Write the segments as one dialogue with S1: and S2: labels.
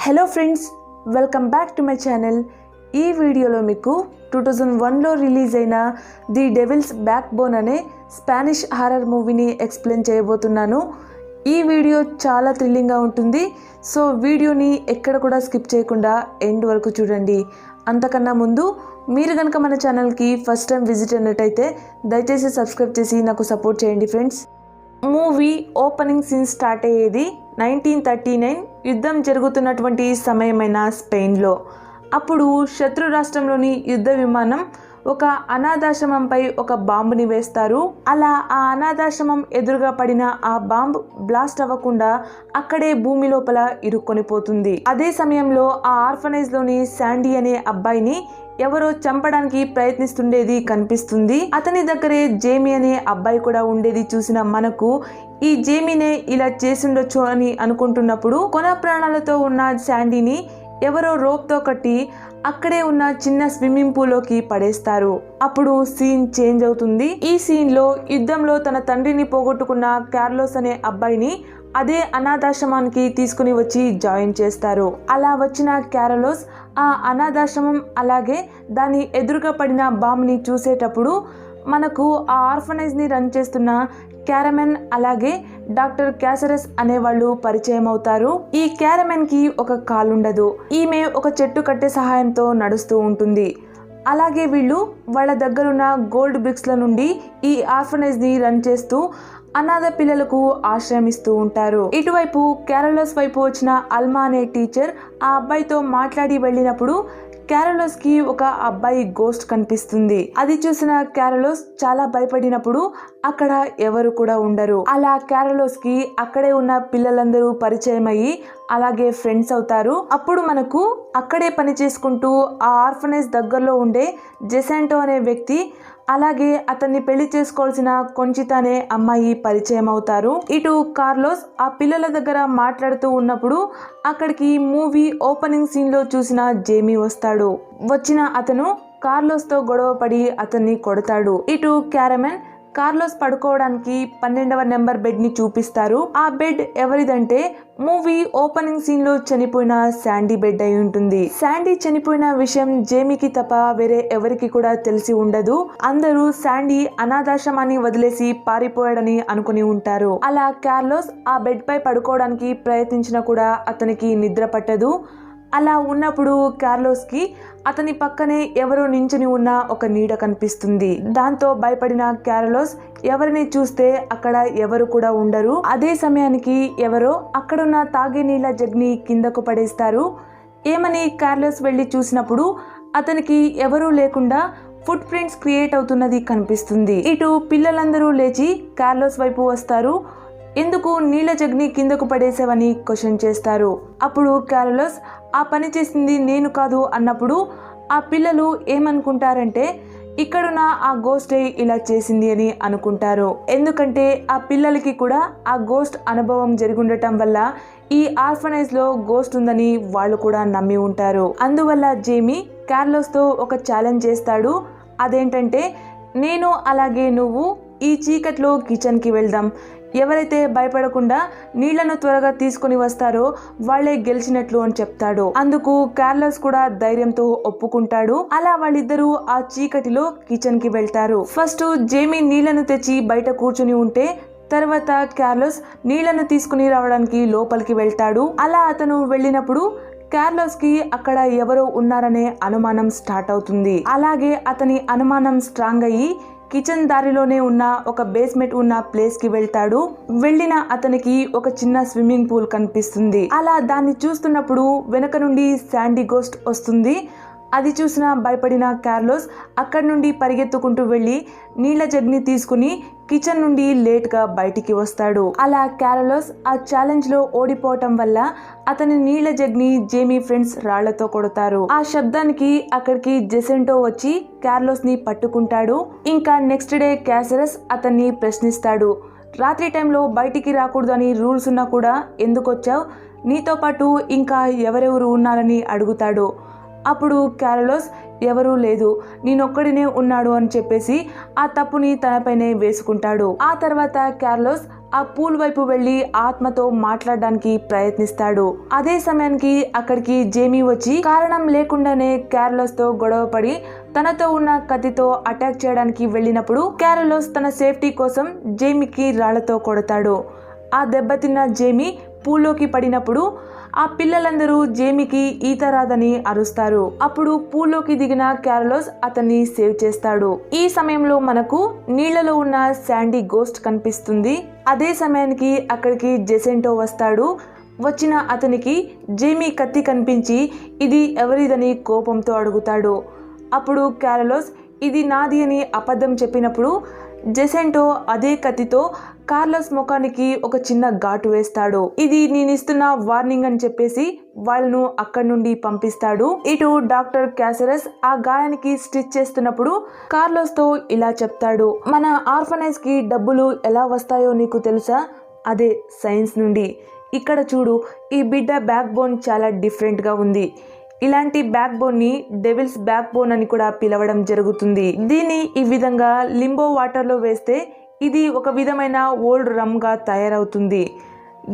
S1: Hello friends, welcome back to my channel. ఈ వీడియోలో మీకు 2001లో రిలీజ్ అయిన ది డెవిల్స్ బ్యాక్ బోన్ అనే స్పానిష్ హారర్ మూవీని ఎక్స్ప్లెయిన్ చేయబోతున్నాను. ఈ వీడియో చాలా థ్రిల్లింగ్గా ఉంటుంది. సో వీడియోని ఎక్కడ కూడా స్కిప్ చేయకుండా ఎండ్ వరకు చూడండి. అంతకన్నా ముందు మీరు కనుక మన ఛానల్కి ఫస్ట్ టైం విజిట్ అయినట్టయితే దయచేసి సబ్స్క్రైబ్ చేసి నాకు సపోర్ట్ చేయండి friends. Movie opening scene start అయ్యేది 1939 యుద్ధం జరుగుతున్నటువంటి సమయమైన స్పెయిన్లో. అప్పుడు శత్రు రాష్ట్రంలోని యుద్ధ విమానం ఒక అనాథాశ్రమంపై ఒక బాంబుని వేస్తారు. అలా ఆ అనాథాశ్రమం ఎదురుగా పడిన ఆ బాంబ్ బ్లాస్ట్ అవ్వకుండా అక్కడే భూమి లోపల ఇరుక్కొని పోతుంది. అదే సమయంలో ఆ ఆర్ఫనైజ్లోని శాండీ అనే అబ్బాయిని ఎవరో చంపడానికి ప్రయత్నిస్తుండేది కనిపిస్తుంది. అతని దగ్గరే జేమీ అనే అబ్బాయి కూడా ఉండేది చూసిన మనకు ఈ జేమీనే ఇలా చేసుండొచ్చు అని అనుకుంటున్నప్పుడు కొన ప్రాణాలతో ఉన్న శాండీని ఎవరో రోప్తో కట్టి అక్కడే ఉన్న చిన్న స్విమ్మింగ్ పూల్లోకి పడేస్తారు. అప్పుడు సీన్ చేంజ్ అవుతుంది. ఈ సీన్లో యుద్ధంలో తన తండ్రిని పోగొట్టుకున్న కార్లోస్ అనే అబ్బాయిని అదే అనాథాశ్రమానికి తీసుకుని వచ్చి జాయిన్ చేస్తారు. అలా వచ్చిన క్యారలోస్ ఆ అనాథాశ్రమం అలాగే దాని ఎదురుగా పడిన బాంబుని చూసేటప్పుడు మనకు ఆ ఆర్ఫనైజ్ని రన్ చేస్తున్న క్యారమెన్ అలాగే డాక్టర్ క్యాసరస్ అనేవాళ్ళు పరిచయం అవుతారు. ఈ క్యారమెన్ కి ఒక కాలుండదు. ఈమె ఒక చెట్టు కట్టె సహాయంతో నడుస్తూ ఉంటుంది. అలాగే వీళ్ళు వాళ్ళ దగ్గరున్న గోల్డ్ బ్రిక్స్ల నుండి ఈ ఆర్ఫనైజ్ ని రన్ చేస్తూ అనాథ పిల్లలకు ఆశ్రమిస్తూ ఉంటారు. ఇటువైపు క్యారలోస్ వైపు వచ్చిన అల్మా అనే టీచర్ ఆ అబ్బాయితో మాట్లాడి వెళ్ళినప్పుడు క్యారలోస్ కి ఒక అబ్బాయి గోస్ట్ కనిపిస్తుంది. అది చూసిన క్యారలోస్ చాలా భయపడినప్పుడు అక్కడ ఎవరు కూడా ఉండరు. అలా క్యారలోస్ కి అక్కడే ఉన్న పిల్లలందరూ పరిచయం అయ్యి అలాగే ఫ్రెండ్స్ అవుతారు. అప్పుడు మనకు అక్కడే పని చేసుకుంటూ ఆ ఆర్ఫనైజ్ దగ్గరలో ఉండే జెసాంటో అనే వ్యక్తి అలాగే అతన్ని పెళ్లి చేసుకోవాల్సిన కొంచిత అనే అమ్మాయి పరిచయం అవుతారు. ఇటు కార్లోస్ ఆ పిల్లల దగ్గర మాట్లాడుతూ ఉన్నప్పుడు అక్కడికి మూవీ ఓపెనింగ్ సీన్ లో చూసిన జేమీ వస్తాడు. వచ్చిన అతను కార్లోస్ తో గొడవ పడి అతన్ని కొడతాడు. ఇటు క్యారమెన్ కార్లోస్ పడుకోవడానికి 12వ నెంబర్ బెడ్ ని చూపిస్తారు. ఆ బెడ్ ఎవరిదంటే మూవీ ఓపెనింగ్ సీన్ లో చనిపోయిన శాండీ బెడ్ అయి ఉంటుంది. శాండీ చనిపోయిన విషయం జేమీకి తప్ప వేరే ఎవరికి కూడా తెలిసి ఉండదు. అందరూ శాండీ అనాథాశ్రమాన్ని వదిలేసి పారిపోయాడని అనుకుని ఉంటారు. అలా కార్లోస్ ఆ బెడ్ పై పడుకోవడానికి ప్రయత్నించినా కూడా అతనికి నిద్ర పట్టదు. అలా ఉన్నప్పుడు కార్లోస్ కి అతని పక్కనే ఎవరో నించుని ఉన్న ఒక నీడ కనిపిస్తుంది. దాంతో భయపడిన కార్లోస్ ఎవరిని చూస్తే అక్కడ ఎవరు కూడా ఉండరు. అదే సమయానికి ఎవరో అక్కడున్న తాగే నీళ్ళ జగ్ని కిందకు పడేస్తారు. ఏమని కార్లోస్ వెళ్ళి చూసినప్పుడు అతనికి ఎవరూ లేకుండా ఫుట్ ప్రింట్స్ క్రియేట్ అవుతున్నది కనిపిస్తుంది. ఇటు పిల్లలందరూ లేచి కార్లోస్ వైపు వస్తారు. ఎందుకు నీళ్ళ జగ్ని కిందకు పడేసావని క్వశ్చన్ చేస్తారు. అప్పుడు కార్లోస్ ఆ పని చేసింది నేను కాదు అన్నప్పుడు ఆ పిల్లలు ఏమనుకుంటారంటే ఇక్కడున్న ఆ గోస్టే ఇలా చేసింది అని అనుకుంటారు. ఎందుకంటే ఆ పిల్లలకి కూడా ఆ గోస్ట్ అనుభవం జరిగుండటం వల్ల ఈ ఆర్ఫనైజ్ లో గోస్ట్ ఉందని వాళ్ళు కూడా నమ్మి ఉంటారు. అందువల్ల జేమీ కార్లోస్ తో ఒక ఛాలెంజ్ చేస్తాడు. అదేంటంటే నేను అలాగే నువ్వు ఈ చీకట్లో కిచెన్ కి వెళ్దాం. ఎవరైతే భయపడకుండా నీళ్లను త్వరగా తీసుకుని వస్తారో వాళ్లే గెలిచినట్లు అని చెప్తాడు. అందుకు కార్లోస్ కూడా ధైర్యంతో ఒప్పుకుంటాడు. అలా వాళ్ళిద్దరూ ఆ చీకటిలో కిచెన్ కి వెళ్తారు. ఫస్ట్ జేమీ నీళ్లను తెచ్చి బయట కూర్చుని ఉంటే తర్వాత కార్లోస్ నీళ్లను తీసుకుని రావడానికి లోపలికి వెళ్తాడు. అలా అతను వెళ్ళినప్పుడు కార్లోస్ కి అక్కడ ఎవరో ఉన్నారనే అనుమానం స్టార్ట్ అవుతుంది. అలాగే అతని అనుమానం స్ట్రాంగ్ అయ్యి కిచెన్ దారిలోనే ఉన్న ఒక బేస్మెంట్ ఉన్న ప్లేస్ కి వెళ్తాడు. వెళ్ళిన అతనికి ఒక చిన్న స్విమ్మింగ్ పూల్ కనిపిస్తుంది. అలా దాన్ని చూస్తున్నప్పుడు వెనక నుండి శాండీ గోస్ట్ వస్తుంది. అది చూసిన భయపడిన కార్లోస్ అక్కడి నుండి పరిగెత్తుకుంటూ వెళ్ళి నీళ్ల జగ్ని తీసుకుని కిచెన్ నుండి లేట్ గా బయటికి వస్తాడు. అలా కార్లోస్ ఆ ఛాలెంజ్ లో ఓడిపోవటం వల్ల అతని నీళ్ల జగ్ని జేమీ ఫ్రెండ్స్ రాళ్లతో కొడతారు. ఆ శబ్దానికి అక్కడికి జెసెంటో వచ్చి కార్లోస్ ని పట్టుకుంటాడు. ఇంకా నెక్స్ట్ డే క్యాసరస్ అతన్ని ప్రశ్నిస్తాడు. రాత్రి టైంలో బయటికి రాకూడదు అని రూల్స్ ఉన్నా కూడా ఎందుకు వచ్చావు? నీతో పాటు ఇంకా ఎవరెవరు ఉన్నారని అడుగుతాడు. అప్పుడు కార్లోస్ ఎవరూ లేదు, నేనొక్కడినే ఉన్నాడు అని చెప్పేసి ఆ తప్పుని తనపైనే వేసుకుంటాడు. ఆ తర్వాత కార్లోస్ ఆ పూల్ వైపు వెళ్లి ఆత్మతో మాట్లాడడానికి ప్రయత్నిస్తాడు. అదే సమయానికి అక్కడికి జేమీ వచ్చి కారణం లేకుండానే క్యారలోస్ తో గొడవపడి తనతో ఉన్న కత్తితో అటాక్ చేయడానికి వెళ్ళినప్పుడు క్యారలోస్ తన సేఫ్టీ కోసం జేమీకి రాళ్లతో కొడతాడు. ఆ దెబ్బతిన్న జేమీ పూల్లోకి పడినప్పుడు ఆ పిల్లలందరూ జేమీకి ఈత రాదని అరుస్తారు. అప్పుడు పూల్లోకి దిగిన క్యారలోస్ అతన్ని సేవ్ చేస్తాడు. ఈ సమయంలో మనకు నీళ్లలో ఉన్న శాండీ గోస్ట్ కనిపిస్తుంది. అదే సమయానికి అక్కడికి జెసెంటో వస్తాడు. వచ్చిన అతనికి జేమీ కత్తి కనిపించి ఇది ఎవరిదని కోపంతో అడుగుతాడు. అప్పుడు క్యారలోస్ ఇది నాది అని అబద్ధం చెప్పినప్పుడు జెసెంటో అదే కత్తితో కార్లోస్ ముఖానికి ఒక చిన్న ఘాటు వేస్తాడు. ఇది నేనిస్తున్న వార్నింగ్ అని చెప్పేసి వాళ్ళను అక్కడి నుండి పంపిస్తాడు. ఇటు డాక్టర్ క్యాసరస్ ఆ గాయానికి స్టిచ్ చేస్తున్నప్పుడు కార్లోస్ తో ఇలా చెప్తాడు, మన ఆర్ఫనైజ్ కి డబ్బులు ఎలా వస్తాయో నీకు తెలుసా? అదే సైన్స్ నుండి. ఇక్కడ చూడు, ఈ బిడ్డ బ్యాక్ బోన్ చాలా డిఫరెంట్ గా ఉంది. ఇలాంటి బ్యాక్ బోన్ ని డెవిల్స్ బ్యాక్ బోన్ అని కూడా పిలవడం జరుగుతుంది. దీన్ని ఈ విధంగా లింబో వాటర్ లో వేస్తే ఇది ఒక విధమైన ఓల్డ్ రమ్ గా తయారవుతుంది.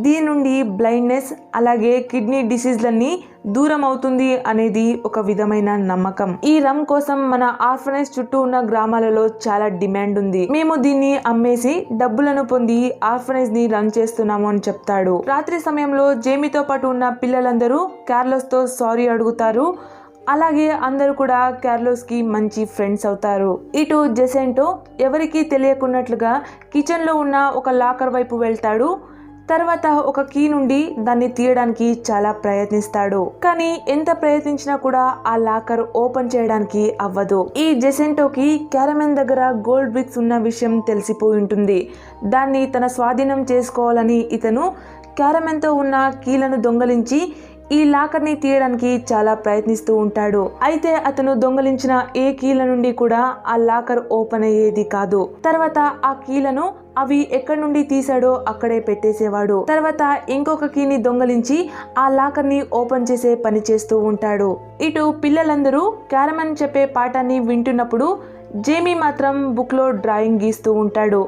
S1: దీని నుండి బ్లైండ్నెస్ అలాగే కిడ్నీ డిసీజ్లన్నీ దూరం అవుతుంది అనేది ఒక విధమైన నమ్మకం. ఈ రమ్ కోసం మన ఆర్ఫనైజ్ చుట్టూ ఉన్న గ్రామాలలో చాలా డిమాండ్ ఉంది. మేము దీన్ని అమ్మేసి డబ్బులను పొంది ఆర్ఫనైజ్ ని రన్ చేస్తున్నాము అని చెప్తాడు. రాత్రి సమయంలో జేమీతో పాటు ఉన్న పిల్లలందరూ క్యారలోస్ తో సారీ అడుగుతారు. అలాగే అందరూ కూడా క్యారలోస్ కి మంచి ఫ్రెండ్స్ అవుతారు. ఇటు జెసెంటో ఎవరికీ తెలియకున్నట్లుగా కిచెన్ లో ఉన్న ఒక లాకర్ వైపు వెళ్తాడు. తర్వాత ఒక కీ నుండి దాన్ని తీయడానికి చాలా ప్రయత్నిస్తాడు. కానీ ఎంత ప్రయత్నించినా కూడా ఆ లాకర్ ఓపెన్ చేయడానికి అవ్వదు. ఈ జెసెంటోకి క్యారమెన్ దగ్గర గోల్డ్ బ్రిక్స్ ఉన్న విషయం తెలిసిపోయి ఉంటుంది. దాన్ని తన స్వాధీనం చేసుకోవాలని ఇతను క్యారమెన్ తో ఉన్న కీలను దొంగలించి ఈ లాకర్ ని తీయడానికి చాలా ప్రయత్నిస్తూ ఉంటాడు. అయితే అతను దొంగలించిన ఏ కీల నుండి కూడా ఆ లాకర్ ఓపెన్ అయ్యేది కాదు. తర్వాత ఆ కీలను అవి ఎక్కడి నుండి తీసాడో అక్కడే పెట్టేసేవాడు. తర్వాత ఇంకొక కీని దొంగలించి ఆ లాకర్ ని ఓపెన్ చేసే పని చేస్తూ ఉంటాడు. ఇటు పిల్లలందరూ క్యారమెన్ చెప్పే పాఠాన్ని వింటున్నప్పుడు జేమీ మాత్రం బుక్ లో డ్రాయింగ్ గీస్తూ ఉంటాడు.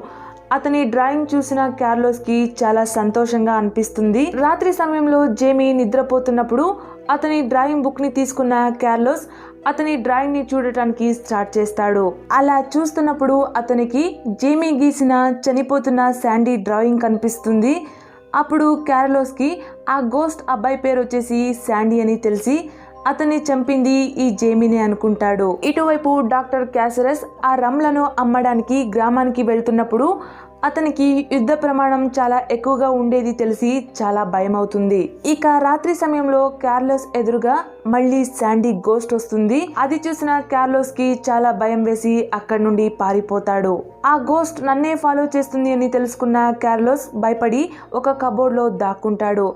S1: అతని డ్రాయింగ్ చూసిన క్యారలోస్ కి చాలా సంతోషంగా అనిపిస్తుంది. రాత్రి సమయంలో జేమీ నిద్రపోతున్నప్పుడు అతని డ్రాయింగ్ బుక్ ని తీసుకున్న క్యారలోస్ అతని డ్రాయింగ్ ని చూడటానికి స్టార్ట్ చేస్తాడు. అలా చూస్తున్నప్పుడు అతనికి జేమీ గీసిన చనిపోతున్న శాండీ డ్రాయింగ్ కనిపిస్తుంది. అప్పుడు క్యారలోస్ కి ఆ గోస్ట్ అబ్బాయి పేరు వచ్చేసి శాండీ అని తెలిసి అతన్ని చంపింది ఈ జేమీని అనుకుంటాడు. ఇటువైపు డాక్టర్ క్యాసరస్ ఆ రమ్లను అమ్మడానికి గ్రామానికి వెళ్తున్నప్పుడు అతనికి యుద్ధ ప్రమాణం చాలా ఎక్కువగా ఉండేది తెలిసి చాలా భయం అవుతుంది. ఇక రాత్రి సమయంలో క్యారలోస్ ఎదురుగా మళ్ళీ శాండీ గోస్ట్ వస్తుంది. అది చూసిన క్యారలోస్ కి చాలా భయం వేసి అక్కడి నుండి పారిపోతాడు. ఆ గోస్ట్ నన్నే ఫాలో చేస్తుంది అని తెలుసుకున్న క్యారలోస్ భయపడి ఒక కబోర్డ్ లో దాక్కుంటాడు.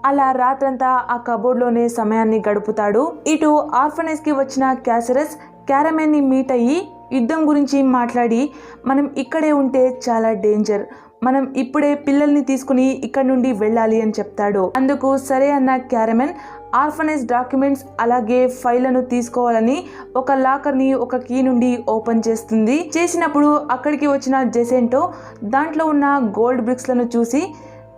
S1: అలా రాత్రంతా ఆ కబోర్డ్ లోనే సమయాన్ని గడుపుతాడు. ఇటు ఆర్ఫనైజ్ కి వచ్చిన క్యాసరస్ క్యారమెన్ ని మీట్ అయ్యి యుద్ధం గురించి మాట్లాడి మనం ఇక్కడే ఉంటే చాలా డేంజర్, మనం ఇప్పుడే పిల్లల్ని తీసుకుని ఇక్కడ నుండి వెళ్ళాలి అని చెప్తాడు. అందుకు సరే అన్న క్యారమెన్ ఆర్ఫనైజ్ డాక్యుమెంట్స్ అలాగే ఫైళ్లను తీసుకోవాలని ఒక లాకర్ ని ఒక కీ నుండి ఓపెన్ చేస్తుంది. చేసినప్పుడు అక్కడికి వచ్చిన జెసెంటో దాంట్లో ఉన్న గోల్డ్ బ్రిక్స్ లను చూసి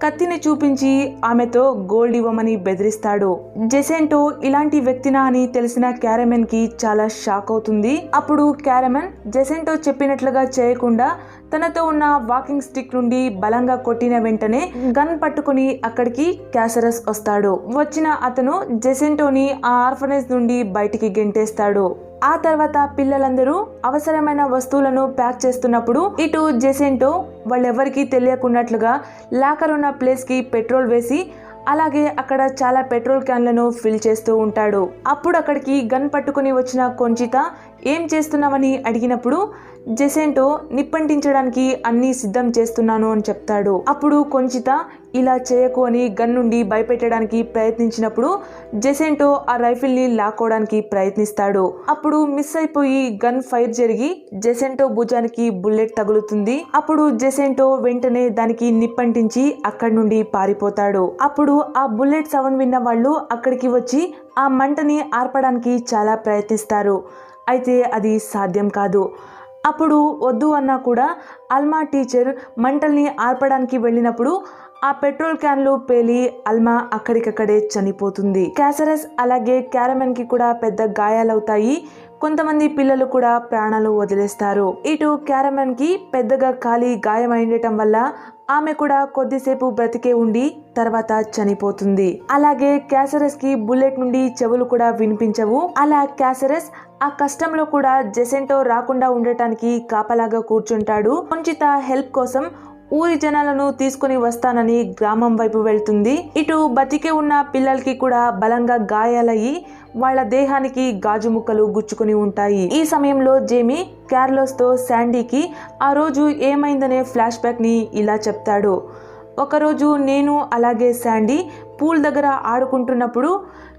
S1: కత్తిని చూపించి ఆమెతో గోల్డ్ ఇవ్వమని బెదిరిస్తాడు. జెసెంటో ఇలాంటి వ్యక్తినా అని తెలిసిన క్యారమెన్ కి చాలా షాక్ అవుతుంది. అప్పుడు క్యారమెన్ జెసెంటో చెప్పినట్లుగా చేయకుండా తనతో ఉన్న వాకింగ్ స్టిక్ నుండి బలంగా కొట్టిన వెంటనే గన్ పట్టుకుని అక్కడికి క్యాసరస్ వస్తాడు. వచ్చిన అతను జెసెంటోని ఆ ఆర్ఫనైజ్ నుండి బయటికి గెంటేస్తాడు. ఆ తర్వాత పిల్లలందరూ అవసరమైన వస్తువులను ప్యాక్ చేస్తున్నప్పుడు ఇటు జెసెంటో వాళ్ళెవరికీ తెలియకున్నట్లుగా లాకర్ ఉన్న ప్లేస్ కి పెట్రోల్ వేసి అలాగే అక్కడ చాలా పెట్రోల్ క్యాన్లను ఫిల్ చేస్తూ ఉంటాడు. అప్పుడు అక్కడికి గన్ పట్టుకుని వచ్చిన కొంచిత ఏం చేస్తున్నావని అడిగినప్పుడు జెసెంటో నిప్పంటించడానికి అన్ని సిద్ధం చేస్తున్నాను అని చెప్తాడు. అప్పుడు కొంచిత ఇలా చేయకు అని గన్ నుండి భయపెట్టడానికి ప్రయత్నించినప్పుడు జెసెంటో ఆ రైఫిల్ ని లాక్కోవడానికి ప్రయత్నిస్తాడు. అప్పుడు మిస్ అయిపోయి గన్ ఫైర్ జరిగి జెసెంటో భుజానికి బుల్లెట్ తగులుతుంది. అప్పుడు జెసెంటో వెంటనే దానికి నిప్పంటించి అక్కడి నుండి పారిపోతాడు. అప్పుడు ఆ బుల్లెట్ సౌండ్ విన్న వాళ్ళు అక్కడికి వచ్చి ఆ మంటని ఆర్పడానికి చాలా ప్రయత్నిస్తారు. అయితే అది సాధ్యం కాదు. అప్పుడు వద్దు అన్నా కూడా అల్మా టీచర్ మంటల్ని ఆర్పడానికి వెళ్ళినప్పుడు ఆ పెట్రోల్ క్యాన్లు పేలి అల్మా అక్కడికక్కడే చనిపోతుంది. క్యాసరస్ అలాగే క్యారమెన్ కి కూడా పెద్ద గాయాలవుతాయి. కొంతమంది పిల్లలు కూడా ప్రాణాలు వదిలేస్తారు. ఇటు క్యారమెన్ కి పెద్దగా ఖాళీ గాయమైండటం వల్ల ఆమె కూడా కొద్దిసేపు బ్రతికే ఉండి తర్వాత చనిపోతుంది. అలాగే క్యాసరస్ కి బుల్లెట్ నుండి చెవులు కూడా వినిపించవు. అలా క్యాసరస్ ఆ కష్టంలో కూడా జెసెంటో రాకుండా ఉండటానికి కాపలాగా కూర్చుంటాడు. కొంచిత హెల్ప్ కోసం ఊరి జనాలను తీసుకుని వస్తానని గ్రామం వైపు వెళ్తుంది. ఇటు బతికే ఉన్న పిల్లలకి కూడా బలంగా గాయాలయ్యి వాళ్ళ దేహానికి గాజు ముక్కలు గుచ్చుకుని ఉంటాయి. ఈ సమయంలో జేమీ కార్లోస్ తో శాండీకి ఆ రోజు ఏమైందనే ఫ్లాష్ బ్యాక్ ని ఇలా చెప్తాడు. ఒకరోజు నేను అలాగే శాండీ పూల్ దగ్గర ఆడుకుంటున్నప్పుడు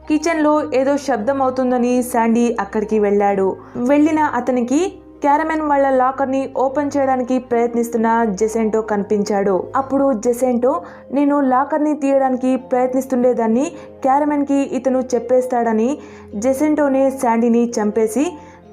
S1: కిచెన్లో ఏదో శబ్దం అవుతుందని శాండీ అక్కడికి వెళ్ళాడు. వెళ్ళిన అతనికి క్యారమెన్ వాళ్ళ లాకర్ని ఓపెన్ చేయడానికి ప్రయత్నిస్తున్న జెసెంటో కనిపించాడు. అప్పుడు జెసెంటో నేను లాకర్ని తీయడానికి ప్రయత్నిస్తుండేదాన్ని క్యారమెన్కి ఇతను చెప్పేస్తాడని జెసెంటోనే శాండీని చంపేసి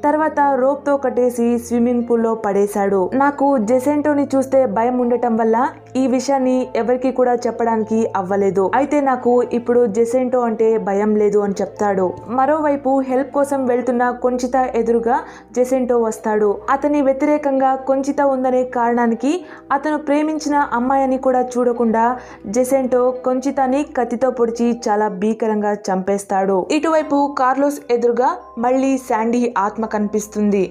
S1: తర్వాత రోప్తో కట్టేసి స్విమ్మింగ్ పూల్లో పడేశాడు. నాకు జెసెంటోని చూస్తే భయం ఉండటం వల్ల ఈ విషయాన్ని ఎవరికి కూడా చెప్పడానికి అవ్వలేదు. అయితే నాకు ఇప్పుడు జెసెంటో అంటే భయం లేదు అని చెప్తాడు. మరోవైపు హెల్ప్ కోసం వెళ్తున్న కొంచిత ఎదురుగా జెసెంటో వస్తాడు. అతని వ్యతిరేకంగా కొంచిత ఉందనే కారణానికి అతను ప్రేమించిన అమ్మాయిని కూడా చూడకుండా జెసెంటో కొంచితని కత్తితో పొడిచి చాలా భీకరంగా చంపేస్తాడు. ఇటువైపు కార్లోస్ ఎదురుగా మళ్ళీ శాండీ ఆత్మ కనిపిస్తుంది.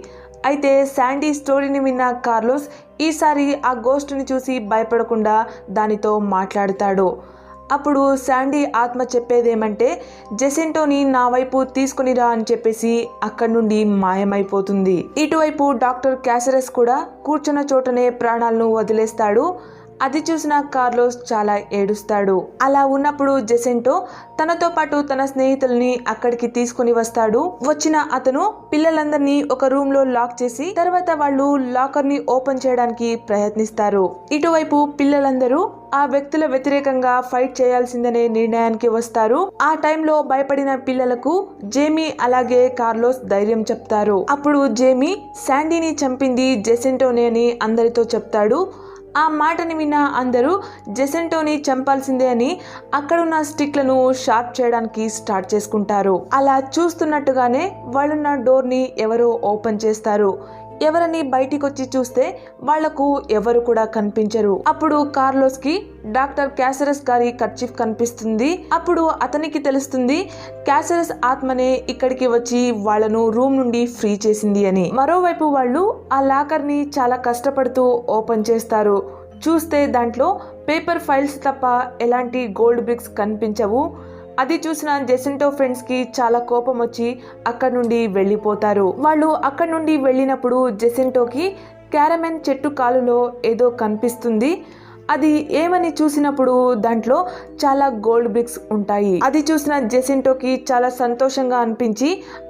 S1: అయితే శాండీ స్టోరీని విన్న కార్లోస్ ఈసారి ఆ గోస్ట్ని చూసి భయపడకుండా దానితో మాట్లాడుతాడు. అప్పుడు శాండీ ఆత్మ చెప్పేదేమంటే జెసెంటోని నా వైపు తీసుకునిరా అని చెప్పేసి అక్కడి నుండి మాయమైపోతుంది. ఇటువైపు డాక్టర్ క్యాసరస్ కూడా కూర్చున్న చోటనే ప్రాణాలను వదిలేస్తాడు. అది చూసిన కార్లోస్ చాలా ఏడుస్తాడు. అలా ఉన్నప్పుడు జెసెంటో తనతో పాటు తన స్నేహితుల్ని అక్కడికి తీసుకుని వస్తాడు. వచ్చిన అతను పిల్లలందరినీ ఒక రూమ్ లో లాక్ చేసి తర్వాత వాళ్ళు లాకర్ ని ఓపెన్ చేయడానికి ప్రయత్నిస్తారు. ఇటువైపు పిల్లలందరూ ఆ వ్యక్తుల వ్యతిరేకంగా ఫైట్ చేయాల్సిందనే నిర్ణయానికి వస్తారు. ఆ టైంలో భయపడిన పిల్లలకు జేమీ అలాగే కార్లోస్ ధైర్యం చెప్తారు. అప్పుడు జేమీ శాండీని చంపింది జెసెంటోనే అని అందరితో చెప్తాడు. ఆ మాటని విన్న అందరూ జెసెంటోని చంపాల్సిందే అని అక్కడున్న స్టిక్లను షార్ప్ చేయడానికి స్టార్ట్ చేసుకుంటారు. అలా చూస్తున్నట్టుగానే వాళ్ళున్న డోర్ని ఎవరో ఓపెన్ చేస్తారు. ఎవరని బయటికి వచ్చి చూస్తే వాళ్లకు ఎవరు కూడా కనిపించరు. అప్పుడు కార్లోస్ కి డాక్టర్ క్యాసరస్ గారి కర్చీఫ్ కనిపిస్తుంది. అప్పుడు అతనికి తెలుస్తుంది క్యాసరస్ ఆత్మనే ఇక్కడికి వచ్చి వాళ్లను రూమ్ నుండి ఫ్రీ చేసింది అని. మరోవైపు వాళ్ళు ఆ లాకర్ ని చాలా కష్టపడుతూ ఓపెన్ చేస్తారు. చూస్తే దాంట్లో పేపర్ ఫైల్స్ తప్ప ఎలాంటి గోల్డ్ బ్రిక్స్ కనిపించవు. అది చూసిన జెసెంటో ఫ్రెండ్స్ కి చాలా కోపం వచ్చి అక్కడి నుండి వెళ్ళిపోతారు. వాళ్ళు అక్కడి నుండి వెళ్ళినప్పుడు జెసెంటోకి క్యారమెన్ చెట్టు కాలులో ఏదో కనిపిస్తుంది. అది ఏమని చూసినప్పుడు దాంట్లో చాలా గోల్డ్ బ్రిక్స్ ఉంటాయి. అది చూసిన జెసెంటోకి చాలా సంతోషంగా అనిపించి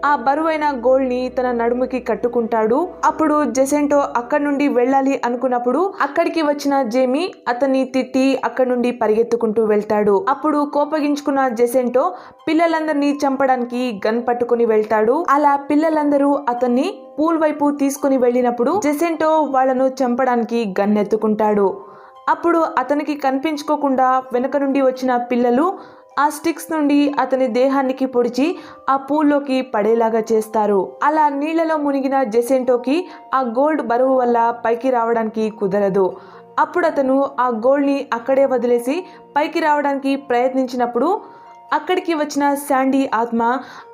S1: ఆ బరువైన గోల్డ్ ని తన నడుముకి కట్టుకుంటాడు. అప్పుడు జెసెంటో అక్కడి నుండి వెళ్ళాలి అనుకున్నప్పుడు అక్కడికి వచ్చిన జేమీ అతన్ని తిట్టి అక్కడి నుండి పరిగెత్తుకుంటూ వెళ్తాడు. అప్పుడు కోపగించుకున్న జెసెంటో పిల్లలందరినీ చంపడానికి గన్ పట్టుకుని వెళ్తాడు. అలా పిల్లలందరూ అతన్ని పూల్ వైపు తీసుకుని వెళ్ళినప్పుడు జెసెంటో వాళ్లను చంపడానికి గన్ ఎత్తుకుంటాడు. అప్పుడు అతనికి కనిపించుకోకుండా వెనుక నుండి వచ్చిన పిల్లలు ఆ స్టిక్స్ నుండి అతని దేహానికి పొడిచి ఆ పూల్లోకి పడేలాగా చేస్తారు. అలా నీళ్లలో మునిగిన జెసెంటోకి ఆ గోల్డ్ బరువు వల్ల పైకి రావడానికి కుదరదు. అప్పుడు అతను ఆ గోల్డ్ని అక్కడే వదిలేసి పైకి రావడానికి ప్రయత్నించినప్పుడు అక్కడికి వచ్చిన శాండీ ఆత్మ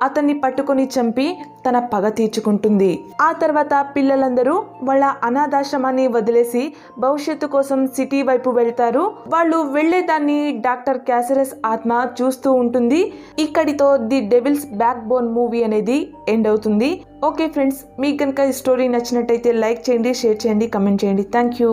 S1: అతన్ని పట్టుకొని చంపి తన పగ తీర్చుకుంటుంది. ఆ తర్వాత పిల్లలందరూ వాళ్ళ అనాథాశ్రమాన్ని వదిలేసి భవిష్యత్తు కోసం సిటీ వైపు వెళ్తారు. వాళ్ళు వెళ్లేదాన్ని డాక్టర్ క్యాసరస్ ఆత్మ చూస్తూ ఉంటుంది. ఇక్కడితో the devil's backbone movie అనేది ఎండ్ అవుతుంది. ఓకే ఫ్రెండ్స్, మీకు కనుక ఈ స్టోరీ నచ్చినట్టయితే లైక్ చేయండి, షేర్ చేయండి, కమెంట్ చేయండి. Thank you.